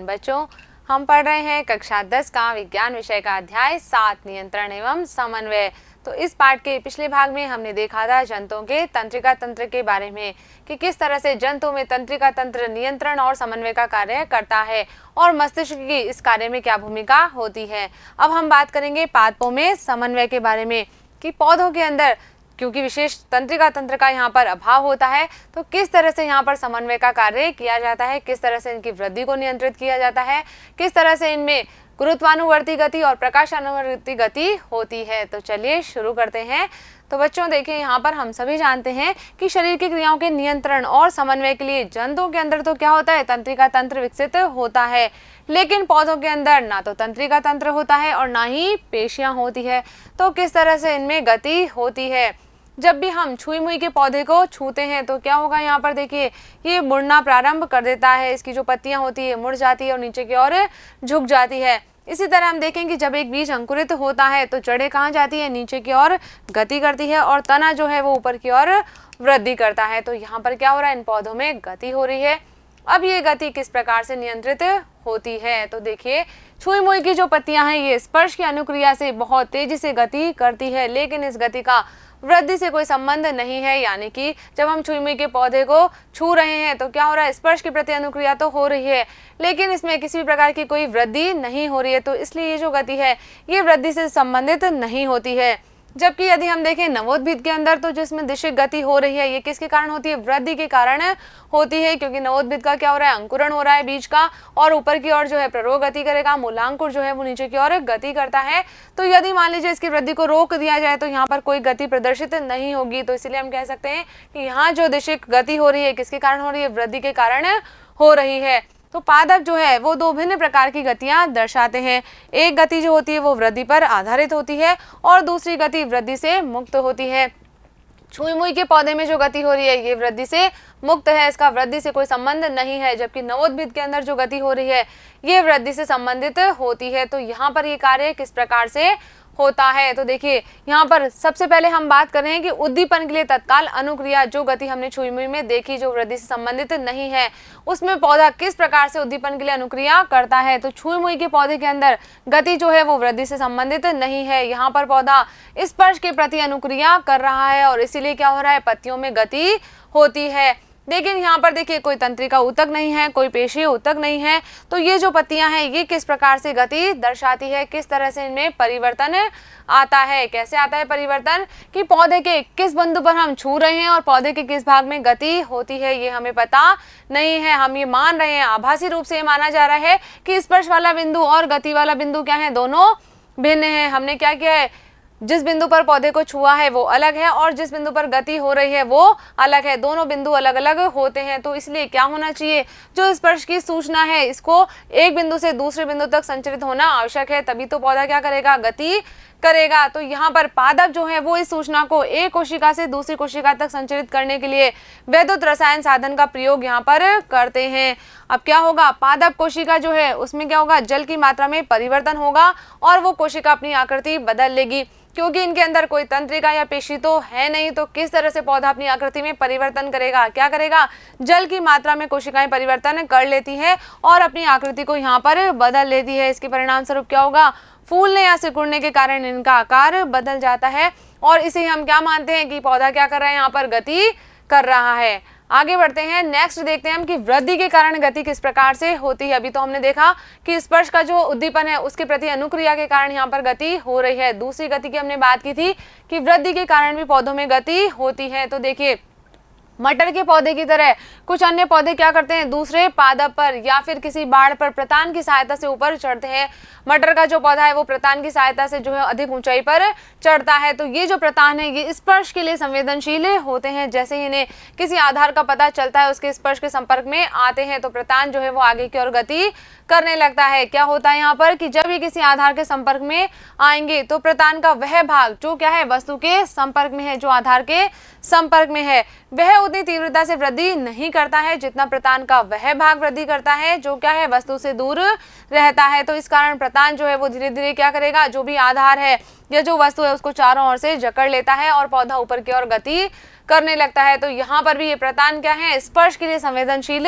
बच्चों, हम पढ़ रहे हैं कक्षा 10 का विज्ञान विषय का अध्याय 7 नियंत्रण एवं समन्वय। तो इस पाठ के पिछले भाग में हमने देखा था जंतुओं के तंत्रिका तंत्र के बारे में कि किस तरह से जंतु में तंत्रिका तंत्र नियंत्रण और समन्वय का कार्य करता है और मस्तिष्क की इस कार्य में क्या भूमिका होती है। अब हम बात करेंगे पादपों में समन्वय के बारे में कि पौधों के अंदर क्योंकि विशेष तंत्रिका तंत्र का यहाँ पर अभाव होता है तो किस तरह से यहाँ पर समन्वय का कार्य किया जाता है, किस तरह से इनकी वृद्धि को नियंत्रित किया जाता है, किस तरह से इनमें गुरुत्वानुवर्ती गति और प्रकाशानुवर्ती गति होती है। तो चलिए शुरू करते हैं। तो बच्चों देखिए, यहाँ पर हम सभी जानते हैं कि शरीर की क्रियाओं के नियंत्रण और समन्वय के लिए जंतुओं के अंदर तो क्या होता है, तंत्रिका तंत्र विकसित होता है, लेकिन पौधों के अंदर ना तो तंत्रिका तंत्र होता है और ना ही पेशियां होती है। तो किस तरह से इनमें गति होती है। जब भी हम छुई मुई के पौधे को छूते हैं तो क्या होगा, यहाँ पर देखिए ये मुड़ना प्रारंभ कर देता है, इसकी जो पत्तियां होती है मुड़ जाती है और नीचे की ओर झुक जाती है। इसी तरह हम देखें कि जब एक बीज अंकुरित होता है तो जड़ें कहाँ जाती है, नीचे की ओर गति करती है और तना जो है वो ऊपर की ओर वृद्धि करता है। तो यहाँ पर क्या हो रहा है, इन पौधों में गति हो रही है। अब ये गति किस प्रकार से नियंत्रित होती है, तो देखिए छुई मुई की जो पत्तियां हैं ये स्पर्श की अनुक्रिया से बहुत तेजी से गति करती है, लेकिन इस गति का वृद्धि से कोई संबंध नहीं है। यानी कि जब हम छुई मुई के पौधे को छू रहे हैं तो क्या हो रहा है, स्पर्श की प्रति अनुक्रिया तो हो रही है, लेकिन इसमें किसी भी प्रकार की कोई वृद्धि नहीं हो रही है। तो इसलिए ये जो गति है ये वृद्धि से संबंधित नहीं होती है। जबकि यदि हम देखें नवोद्भिद के अंदर तो जिसमें दिशिक गति हो रही है ये किसके कारण होती है, वृद्धि के कारण होती है, क्योंकि नवोद्भिद का क्या हो रहा है, अंकुरण हो रहा है बीज का और ऊपर की ओर जो है प्ररोह गति करेगा, मूलांकुर जो है वो नीचे की ओर गति करता है। तो यदि मान लीजिए इसकी वृद्धि को रोक दिया जाए तो यहाँ पर कोई गति प्रदर्शित नहीं होगी। तो इसलिए हम कह सकते हैं कि यहाँ जो दिशिक गति हो रही है किसके कारण हो रही है, वृद्धि के कारण हो रही है। तो पादप जो है वो दो भिन्न प्रकार की गतियां दर्शाते हैं। एक गति जो होती है वो वृद्धि पर आधारित होती है और दूसरी गति वृद्धि से मुक्त होती है। छुई मुई के पौधे में जो गति हो रही है ये वृद्धि से मुक्त है, इसका वृद्धि से कोई संबंध नहीं है। जबकि नवोद्भिद के अंदर जो गति हो रही है ये वृद्धि से संबंधित होती है। तो यहाँ पर ये कार्य किस प्रकार से होता है, तो देखिए यहाँ पर सबसे पहले हम बात कर रहे हैं कि उद्दीपन के लिए तत्काल अनुक्रिया जो गति हमने छुई मुई में देखी जो वृद्धि से संबंधित नहीं है, उसमें पौधा किस प्रकार से उद्दीपन के लिए अनुक्रिया करता है। तो छुई मुई के पौधे के अंदर गति जो है वो वृद्धि से संबंधित नहीं है, यहाँ पर पौधा स्पर्श के प्रति अनुक्रिया कर रहा है और इसीलिए क्या हो रहा है, पत्तियों में गति होती है। लेकिन यहाँ पर देखिए कोई तंत्रिका ऊतक नहीं है, कोई पेशीय ऊतक नहीं है। तो ये जो पत्तियां हैं ये किस प्रकार से गति दर्शाती है, किस तरह से इनमें परिवर्तन आता है। कैसे आता है परिवर्तन, कि पौधे के किस बिंदु पर हम छू रहे हैं और पौधे के किस भाग में गति होती है ये हमें पता नहीं है। हम ये मान रहे हैं, आभासी रूप से ये माना जा रहा है कि स्पर्श वाला बिंदु और गति वाला बिंदु क्या है, दोनों भिन्न है। हमने क्या किया है, जिस बिंदु पर पौधे को छुआ है वो अलग है और जिस बिंदु पर गति हो रही है वो अलग है, दोनों बिंदु अलग अलग होते हैं। तो इसलिए क्या होना चाहिए, जो स्पर्श की सूचना है इसको एक बिंदु से दूसरे बिंदु तक संचरित होना आवश्यक है, तभी तो पौधा क्या करेगा, गति करेगा। तो यहाँ पर पादप जो है वो इस सूचना को एक कोशिका से दूसरी कोशिका तक संचरित करने के लिए वैद्युत रसायन साधन का प्रयोग यहाँ पर करते हैं। अब क्या होगा, पादप कोशिका जो है उसमें क्या होगा, जल की मात्रा में परिवर्तन होगा और वो कोशिका अपनी आकृति बदल लेगी, क्योंकि इनके अंदर कोई तंत्रिका या पेशी तो है नहीं। तो किस तरह से पौधा अपनी आकृति में परिवर्तन करेगा, क्या करेगा, जल की मात्रा में कोशिकाएं परिवर्तन कर लेती है और अपनी आकृति को यहाँ पर बदल लेती है। इसके परिणाम स्वरूप क्या होगा, फूलने या सिकुड़ने के कारण इनका आकार बदल जाता है और इसे हम क्या मानते हैं कि पौधा क्या कर रहा है, यहाँ पर गति कर रहा है। आगे बढ़ते हैं, नेक्स्ट देखते हैं हम कि वृद्धि के कारण गति किस प्रकार से होती है। अभी तो हमने देखा कि स्पर्श का जो उद्दीपन है उसके प्रति अनुक्रिया के कारण यहाँ पर गति हो रही है। दूसरी गति की हमने बात की थी कि वृद्धि के कारण भी पौधों में गति होती है। तो देखिए मटर के पौधे की तरह कुछ अन्य पौधे क्या करते हैं, दूसरे पादप पर या फिर किसी बाड़ पर प्रतान की सहायता से ऊपर चढ़ते हैं। मटर का जो पौधा है वो प्रतान की सहायता से जो है अधिक ऊंचाई पर चढ़ता है। तो ये जो प्रतान है ये स्पर्श के लिए संवेदनशील होते हैं। जैसे ही इन्हें किसी आधार का पता चलता है उसके स्पर्श के संपर्क में आते हैं तो प्रतान जो है वो आगे की ओर गति करने लगता है। क्या होता है यहाँ पर कि जब ये किसी आधार के संपर्क में आएंगे तो प्रतान का वह भाग जो क्या है, वस्तु के संपर्क में है, जो आधार के संपर्क में है, वह उतनी तीव्रता से वृद्धि नहीं करता है जितना प्रतान का वह भाग वृद्धि करता है जो क्या है, वस्तु से दूर रहता है। तो इस कारण प्रतान जो है वो धीरे धीरे क्या करेगा, जो भी आधार है या जो वस्तु है उसको चारों ओर से जकड़ लेता है और पौधा ऊपर की ओर गति करने लगता है। तो यहाँ पर भी ये प्रतान क्या है, स्पर्श के लिए संवेदनशील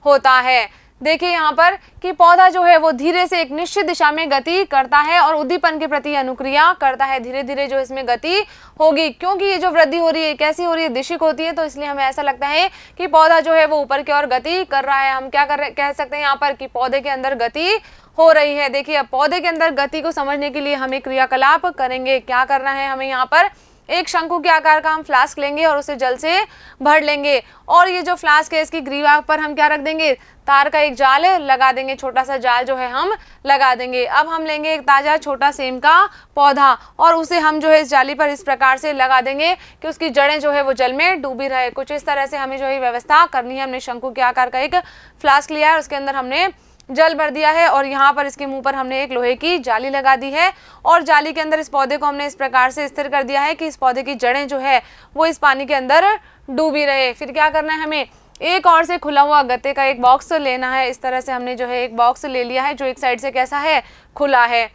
होता है। देखिए यहाँ पर कि पौधा जो है वो धीरे से एक निश्चित दिशा में गति करता है और उद्दीपन के प्रति अनुक्रिया करता है। धीरे धीरे जो इसमें गति होगी, क्योंकि ये जो वृद्धि हो रही है कैसी हो रही है, दिशिक होती है, तो इसलिए हमें ऐसा लगता है कि पौधा जो है वो ऊपर की ओर गति कर रहा है। हम क्या कह सकते हैं यहाँ पर कि पौधे के अंदर गति हो रही है। देखिए अब पौधे के अंदर गति को समझने के लिए हमें क्रियाकलाप करेंगे। क्या करना है हमें, यहाँ पर एक शंकु के आकार का हम फ्लास्क लेंगे और उसे जल से भर लेंगे, और ये जो फ्लास्क है इसकी ग्रीवा पर हम क्या रख देंगे, तार का एक जाल लगा देंगे, छोटा सा जाल जो है हम लगा देंगे। अब हम लेंगे एक ताजा छोटा सेम का पौधा और उसे हम जो है इस जाली पर इस प्रकार से लगा देंगे कि उसकी जड़ें जो है वो जल में डूबी रहे। कुछ इस तरह से हमें जो है व्यवस्था करनी है। हमने शंकु के आकार का एक फ्लास्क लिया है, उसके अंदर हमने जल भर दिया है और यहाँ पर इसके मुंह पर हमने एक लोहे की जाली लगा दी है और जाली के अंदर इस पौधे को हमने इस प्रकार से स्थिर कर दिया है कि इस पौधे की जड़ें जो है वो इस पानी के अंदर डूबी रहे। फिर क्या करना है, हमें एक और से खुला हुआ गत्ते का एक बॉक्स लेना है। इस तरह से हमने जो है एक बॉक्स ले लिया है जो एक साइड से कैसा है, खुला है।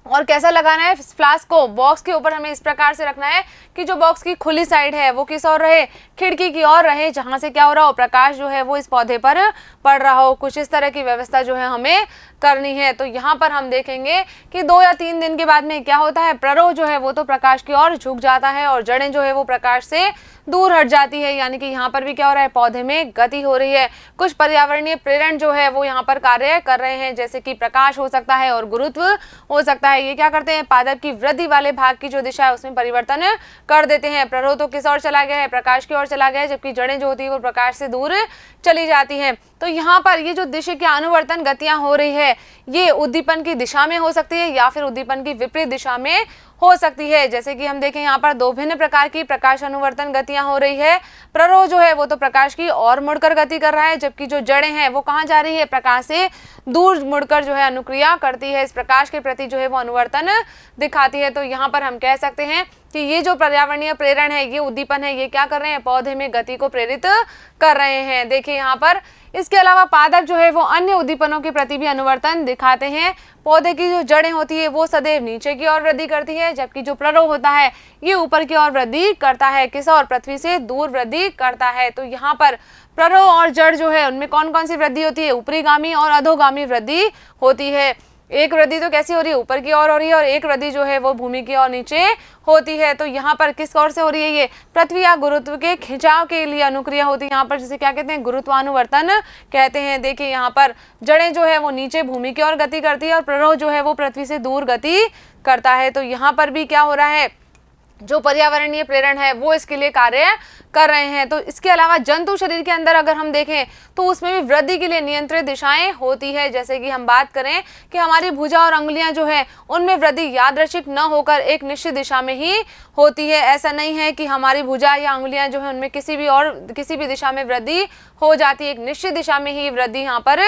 और कैसा लगाना है, फ्लास्क को बॉक्स के ऊपर हमें इस प्रकार से रखना है कि जो बॉक्स की खुली साइड है वो किस ओर रहे, खिड़की की ओर रहे, जहां से क्या हो रहा हो, प्रकाश जो है वो इस पौधे पर पड़ रहा हो। कुछ इस तरह की व्यवस्था जो है हमें करनी है। तो यहाँ पर हम देखेंगे कि 2 या 3 दिन के बाद में क्या होता है, प्ररोह जो है वो तो प्रकाश की ओर झुक जाता है और जड़ें जो है वो प्रकाश से दूर हट जाती है। यानी कि यहाँ पर भी क्या हो रहा है, पौधे में गति हो रही है। कुछ पर्यावरणीय प्रेरण जो है वो यहाँ पर कार्य कर रहे हैं, जैसे कि प्रकाश हो सकता है और गुरुत्व हो सकता है। ये क्या करते हैं, पादप की वृद्धि वाले भाग की जो दिशा है उसमें परिवर्तन कर देते हैं। प्ररोह तो किस ओर चला गया है, प्रकाश की ओर चला गया है, जबकि जड़ें जो होती है वो प्रकाश से दूर चली जाती हैं। तो यहाँ पर ये जो दिशा की अनुवर्तन गतियां हो रही है ये उद्दीपन की दिशा में हो सकती है या फिर उद्दीपन की विपरीत दिशा में हो सकती है। जैसे कि हम देखें यहाँ पर 2 भिन्न प्रकार की प्रकाश अनुवर्तन गतियां हो रही है। प्ररोह जो है वो तो प्रकाश की ओर मुड़कर गति कर रहा है, जबकि जो जड़ें हैं वो कहाँ जा रही है, प्रकाश से दूर मुड़कर जो है अनुक्रिया करती है, इस प्रकाश के प्रति जो है वो अनुवर्तन दिखाती है। तो यहाँ पर हम कह सकते हैं कि ये जो पर्यावरणीय प्रेरण है, ये उद्दीपन है, ये क्या कर रहे हैं, पौधे में गति को प्रेरित कर रहे हैं। देखिए यहाँ पर इसके अलावा पादप जो है वो अन्य उद्दीपनों के प्रति भी अनुवर्तन दिखाते हैं। पौधे की जो जड़ें होती है वो सदैव नीचे की ओर वृद्धि करती है, जबकि जो प्ररोह होता है ये ऊपर की ओर वृद्धि करता है, किस ओर, पृथ्वी से दूर वृद्धि करता है। तो यहाँ पर प्ररोह और जड़ जो है उनमें कौन कौन सी वृद्धि होती है, ऊपरीगामी और अधोगामी वृद्धि होती है। एक वृद्धि तो कैसी हो रही है, ऊपर की ओर हो रही है, और एक वृद्धि जो है वो भूमि की ओर नीचे होती है। तो यहाँ पर किस ओर से हो रही है, ये पृथ्वी या गुरुत्व के खिंचाव के लिए अनुक्रिया होती है। यहाँ पर जिसे क्या कहते हैं, गुरुत्वानुवर्तन कहते हैं। देखिए यहाँ पर जड़ें जो है वो नीचे भूमि की ओर गति करती है और प्ररोह जो है वो पृथ्वी से दूर गति करता है। तो यहाँ पर भी क्या हो रहा है, जो पर्यावरणीय प्रेरण है वो इसके लिए कार्य कर रहे हैं। तो इसके अलावा जंतु शरीर के अंदर अगर हम देखें तो उसमें भी वृद्धि के लिए नियंत्रित दिशाएं होती है। जैसे कि हम बात करें कि हमारी भुजा और अंगुलियां जो है उनमें वृद्धि यादृच्छिक न होकर एक निश्चित दिशा में ही होती है। ऐसा नहीं है कि हमारी भुजा या अंगुलियां जो है उनमें किसी भी दिशा में वृद्धि हो जाती है, एक निश्चित दिशा में ही वृद्धि यहाँ पर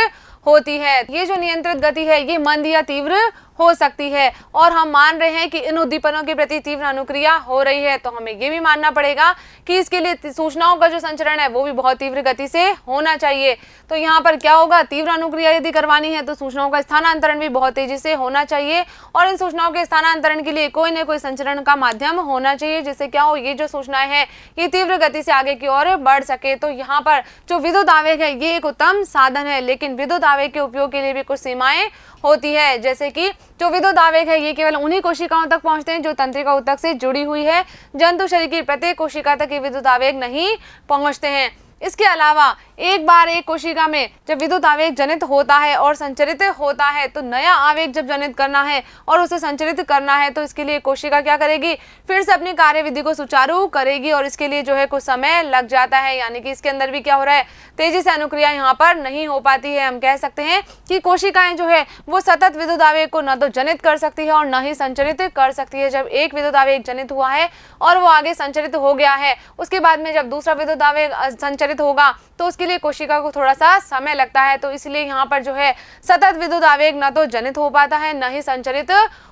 होती है। ये जो नियंत्रित गति है ये मंद या तीव्र हो सकती है और हम मान रहे हैं कि इन उद्दीपनों के प्रति तीव्र अनुक्रिया हो रही है, तो हमें ये भी मानना पड़ेगा कि इसके लिए सूचनाओं का जो संचरण है वो भी बहुत तीव्र गति से होना चाहिए। तो यहाँ पर क्या होगा, तीव्र अनुक्रिया यदि करवानी है तो सूचनाओं का स्थानांतरण भी बहुत तेजी से होना चाहिए और इन सूचनाओं के स्थानांतरण के लिए कोई न कोई संचरण का माध्यम होना चाहिए, जिससे क्या हो, ये जो सूचनाएं हैं ये तीव्र गति से आगे की ओर बढ़ सके। तो यहाँ पर जो विद्युत आवेग है ये एक उत्तम साधन है, लेकिन विद्युत आवेग के उपयोग के लिए भी कुछ सीमाएं होती है। जैसे कि जो विद्युत आवेग है ये केवल उन्हीं कोशिकाओं तक पहुंचते हैं जो तंत्रिका ऊतक से जुड़ी हुई है। जंतु शरीर की प्रत्येक कोशिका तक ये विद्युत आवेग नहीं पहुंचते हैं। इसके अलावा एक बार एक कोशिका में जब विद्युत आवेग जनित होता है और संचरित होता है, तो नया आवेग जब जनित करना है और उसे संचरित करना है तो इसके लिए कोशिका क्या करेगी, फिर से अपनी कार्यविधि को सुचारू करेगी और इसके लिए जो है कुछ समय लग जाता है। यानी कि इसके अंदर भी क्या हो रहा है, तेजी से अनुक्रिया यहाँ पर नहीं हो पाती है। हम कह सकते हैं कि कोशिकाएं जो है वो सतत विद्युत आवेग को न तो जनित कर सकती है और न ही संचरित कर सकती है। जब एक विद्युत आवेग जनित हुआ है और वो आगे संचरित हो गया है, उसके बाद में जब दूसरा विद्युत आवेग संचरित होगा तो उसके लिए कोशिका को थोड़ा सा समय लगता है। तो इसलिए यहाँ पर जो है सतत विद्युत आवेग न तो जनित हो पाता है न ही संचरित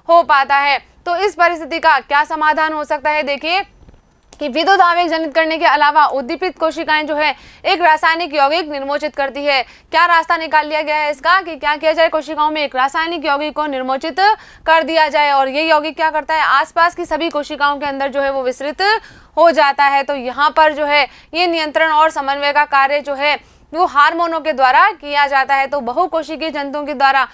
हो पाता है। तो इस परिस्थिति का क्या समाधान हो सकता है, देखिए कि विद्युत आवेग जनित करने के अलावा उद्दीपित कोशिकाएं जो है एक रासायनिक यौगिक निर्मोचित करती है। क्या रास्ता निकाल लिया गया है इसका कि क्या किया जाए, कोशिकाओं में एक रासायनिक यौगिक को निर्मोचित कर दिया जाए और ये यौगिक क्या करता है, आसपास की सभी कोशिकाओं के अंदर जो है वो विस्तृत हो जाता है। तो यहाँ पर जो है ये नियंत्रण और समन्वय का कार्य जो है वो हार्मोनों के द्वारा किया जाता है। तो बहुकोशिकीय जंतुओं के द्वारा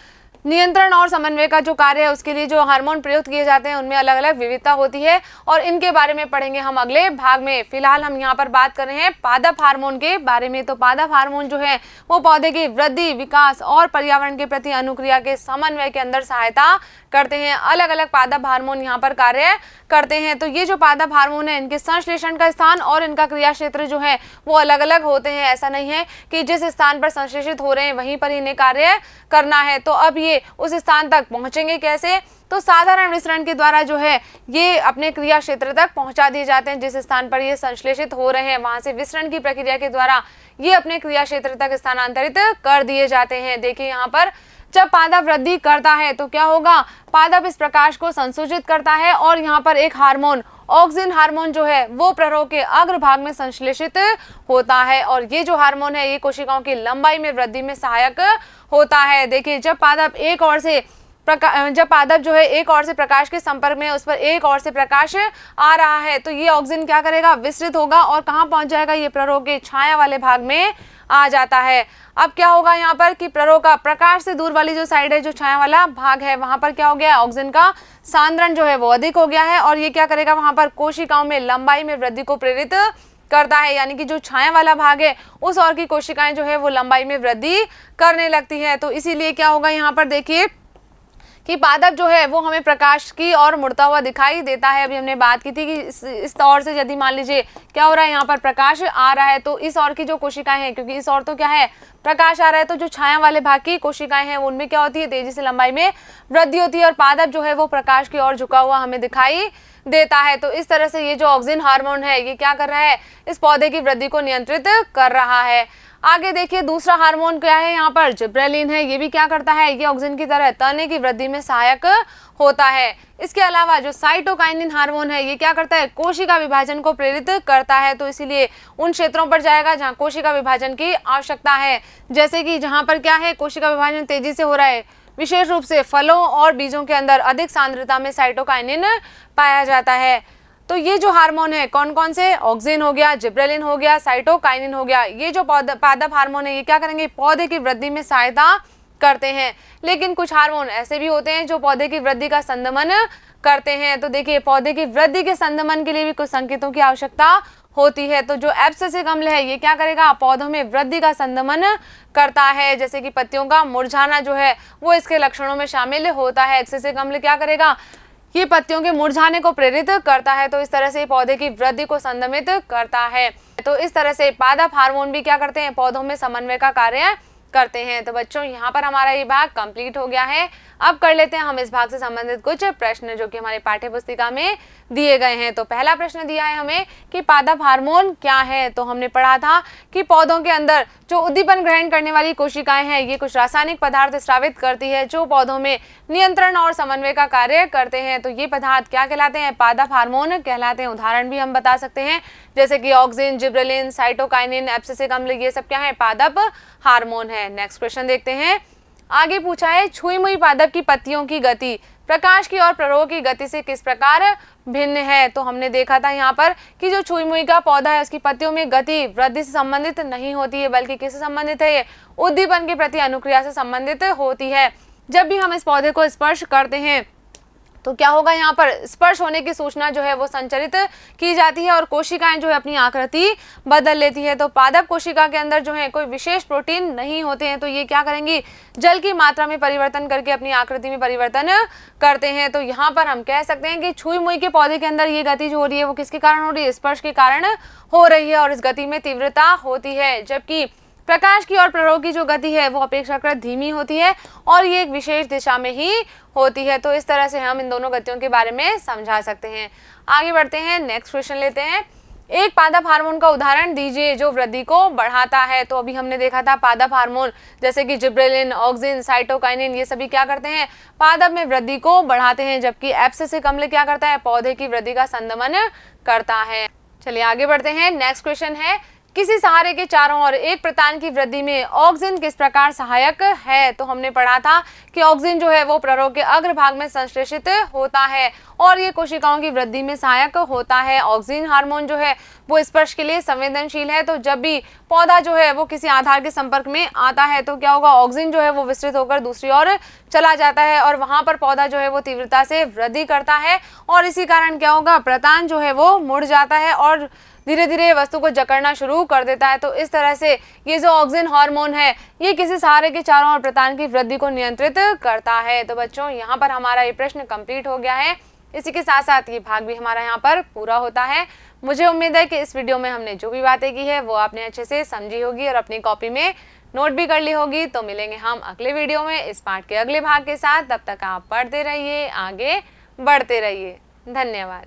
नियंत्रण और समन्वय का जो कार्य है उसके लिए जो हार्मोन प्रयुक्त किए जाते हैं उनमें अलग अलग विविधता होती है और इनके बारे में पढ़ेंगे हम अगले भाग में। फिलहाल हम यहाँ पर बात कर रहे हैं पादप हार्मोन के बारे में। तो पादप हार्मोन जो है वो पौधे की वृद्धि, विकास और पर्यावरण के प्रति अनुक्रिया के समन्वय के अंदर सहायता करते हैं। अलग अलग पादप हार्मोन यहाँ पर कार्य करते हैं। तो ये जो पादप हार्मोन है इनके संश्लेषण का स्थान और इनका क्रिया क्षेत्र जो है वो अलग अलग होते हैं। ऐसा नहीं है कि जिस स्थान पर संश्लेषित हो रहे हैं वहीं पर इन्हें कार्य करना है। तो अब ये उस स्थान तक पहुंचेंगे कैसे? तो साधारण विसरण के द्वारा जो है ये अपने क्रिया क्षेत्र तक पहुंचा दिए जाते हैं। जिस स्थान पर ये संश्लेषित हो रहे हैं वहां से विसरण की प्रक्रिया के द्वारा ये अपने क्रिया क्षेत्र तक स्थानांतरित कर दिए जाते हैं। देखिए यहाँ पर जब पादप वृद्धि करता है तो क्या होगा, पादप इस प्रकाश को संसूचित करता है और यहाँ पर एक हार्मोन ऑक्सिन हार्मोन जो है वो प्ररोग के अग्रभाग में संश्लेषित होता है और ये जो हार्मोन है ये कोशिकाओं की लंबाई में वृद्धि में सहायक होता है। देखिए जब पादप जो है एक और से प्रकाश के संपर्क में, उस पर एक और से प्रकाश आ रहा है तो ये ऑक्सिन क्या करेगा, विस्तृत होगा और कहाँ पहुंच जाएगा, ये प्ररोग के छाया वाले भाग में आ जाता है। अब क्या होगा यहाँ पर कि प्ररोग का प्रकाश से दूर वाली जो साइड है, जो छाया वाला भाग है, वहां पर क्या हो गया, ऑक्सिन का सांद्रण जो है वो अधिक हो गया है और ये क्या करेगा, वहां पर कोशिकाओं में लंबाई में वृद्धि को प्रेरित करता है। यानी कि जो छाया वाला भाग है उस ओर की कोशिकाएं जो है वो लंबाई में वृद्धि करने लगती है। तो इसीलिए क्या होगा यहाँ पर देखिए कि पादप जो है वो हमें प्रकाश की ओर मुड़ता हुआ दिखाई देता है। अभी हमने बात की थी कि इस ओर से यदि मान लीजिए क्या हो रहा है, यहाँ पर प्रकाश आ रहा है तो इस ओर की जो कोशिकाएं हैं, क्योंकि इस ओर तो क्या है प्रकाश आ रहा है, तो जो छाया वाले भाग की कोशिकाएं हैं उनमें क्या होती है, तेजी से लंबाई में वृद्धि होती है और पादप जो है वो प्रकाश की ओर झुका हुआ हमें दिखाई देता है। तो इस तरह से ये जो ऑक्सिन हार्मोन है ये क्या कर रहा है, इस पौधे की वृद्धि को नियंत्रित कर रहा है। आगे देखिए दूसरा हार्मोन क्या है, यहाँ पर जिब्रेलिन है। ये भी क्या करता है, ये ऑक्सिन की तरह तने की वृद्धि में सहायक होता है। इसके अलावा जो साइटोकाइनिन हार्मोन है ये क्या करता है, कोशिका विभाजन को प्रेरित करता है। तो इसीलिए उन क्षेत्रों पर जाएगा जहाँ कोशिका विभाजन की आवश्यकता है, जैसे कि जहाँ पर क्या है कोशिका विभाजन तेजी से हो रहा है, विशेष रूप से फलों और बीजों के अंदर अधिक सांद्रता में साइटोकाइनिन पाया जाता है। तो ये जो हार्मोन है कौन कौन से, ऑक्सिन हो गया, जिब्रेलिन हो गया, साइटोकाइनिन हो गया, ये जो पादप हार्मोन है ये क्या करेंगे, पौधे की वृद्धि में सहायता करते हैं। लेकिन कुछ हार्मोन ऐसे भी होते हैं जो पौधे की वृद्धि का संदमन करते हैं। तो देखिए पौधे की वृद्धि के संदमन के लिए भी कुछ संकेतों की आवश्यकता होती है। तो जो एब्सिसिक अम्ल है ये क्या करेगा, पौधों में वृद्धि का संदमन करता है, जैसे कि पत्तियों का मुरझाना जो है वो इसके लक्षणों में शामिल होता है। एब्सिसिक अम्ल क्या करेगा, ये पत्तियों के मुरझाने को प्रेरित करता है। तो इस तरह से पौधे की वृद्धि को संदमित करता है। तो इस तरह से पादप हार्मोन भी क्या करते हैं, पौधों में समन्वय का कार्य करते हैं। तो बच्चों यहाँ पर हमारा ये भाग कंप्लीट हो गया है। अब कर लेते हैं हम इस भाग से संबंधित कुछ प्रश्न जो कि हमारे पाठ्य पुस्तिका में दिए गए हैं। तो पहला प्रश्न दिया है हमें कि पादप हार्मोन क्या है। तो हमने पढ़ा था कि पौधों के अंदर जो उद्दीपन ग्रहण करने वाली कोशिकाएं हैं ये कुछ रासायनिक पदार्थ स्रावित करती है जो पौधों में नियंत्रण और समन्वय का कार्य करते हैं। तो ये पदार्थ क्या कहलाते हैं, पादप हार्मोन कहलाते हैं। उदाहरण भी हम बता सकते हैं जैसे कि ऑक्सिन, जिब्रेलिन, साइटोकाइनिन, एब्सिसिक अम्ल, ये सब क्या है, पादप हार्मोन है। नेक्स्ट क्वेश्चन देखते हैं। आगे पूछा है छुई मुई पादप की पत्तियों की गति प्रकाश की और प्ररोग की गति से किस प्रकार भिन्न है। तो हमने देखा था यहाँ पर कि जो छुई मुई का पौधा है उसकी पत्तियों में गति वृद्धि से संबंधित नहीं होती है, बल्कि किससे संबंधित है, ये उद्दीपन के प्रति अनुक्रिया से संबंधित होती है। जब भी हम इस पौधे को स्पर्श करते हैं तो क्या होगा, यहाँ पर स्पर्श होने की सूचना जो है वो संचरित की जाती है और कोशिकाएं जो है अपनी आकृति बदल लेती है। तो पादप कोशिका के अंदर जो है कोई विशेष प्रोटीन नहीं होते हैं, तो ये क्या करेंगी, जल की मात्रा में परिवर्तन करके अपनी आकृति में परिवर्तन करते हैं। तो यहाँ पर हम कह सकते हैं कि छुई मुई के पौधे के अंदर ये गति जो हो रही है वो किसके कारण हो रही है, स्पर्श के कारण हो रही है और इस गति में तीव्रता होती है। जबकि प्रकाश की और प्ररोग की जो गति है वो अपेक्षाकृत धीमी होती है और ये एक विशेष दिशा में ही होती है। तो इस तरह से हम इन दोनों गतियों के बारे में समझा सकते हैं। आगे बढ़ते हैं, नेक्स्ट क्वेश्चन लेते हैं। एक पादप हार्मोन का उदाहरण दीजिए जो वृद्धि को बढ़ाता है। तो अभी हमने देखा था पादप हार्मोन जैसे कि जिब्रेलिन, ऑक्सिन, साइटोकाइनिन, ये सभी क्या करते हैं, पादप में वृद्धि को बढ़ाते हैं, जबकि एब्सिसिक अम्ल क्या करता है, पौधे की वृद्धि का संदमन करता है। चलिए आगे बढ़ते हैं। नेक्स्ट क्वेश्चन है किसी सहारे के चारों ओर एक प्रतान की वृद्धि में ऑक्सिन किस प्रकार सहायक है? तो हमने पढ़ा था कि ऑक्सिन जो है वो प्ररोग के अग्रभाग में संश्लेषित होता है और ये कोशिकाओं की वृद्धि में सहायक होता है। ऑक्सिन हार्मोन जो है वो स्पर्श के लिए संवेदनशील है, तो जब भी पौधा जो है वो किसी आधार के संपर्क में आता है तो क्या होगा, ऑक्सिन जो है वो विस्तृत होकर दूसरी ओर चला जाता है और वहां पर पौधा जो है वो तीव्रता से वृद्धि करता है और इसी कारण क्या होगा, प्रतान जो है वो मुड़ जाता है और धीरे धीरे वस्तु को जकड़ना शुरू कर देता है। तो इस तरह से ये जो ऑक्सिन हार्मोन है ये किसी सहारे के चारों ओर प्रतान की वृद्धि को नियंत्रित करता है। तो बच्चों यहाँ पर हमारा ये प्रश्न कंप्लीट हो गया है। इसी के साथ साथ ये भाग भी हमारा यहाँ पर पूरा होता है। मुझे उम्मीद है कि इस वीडियो में हमने जो भी बातें की है वो आपने अच्छे से समझी होगी और अपनी कॉपी में नोट भी कर ली होगी। तो मिलेंगे हम अगले वीडियो में इस पाठ के अगले भाग के साथ। तब तक आप पढ़ते रहिए, आगे बढ़ते रहिए। धन्यवाद।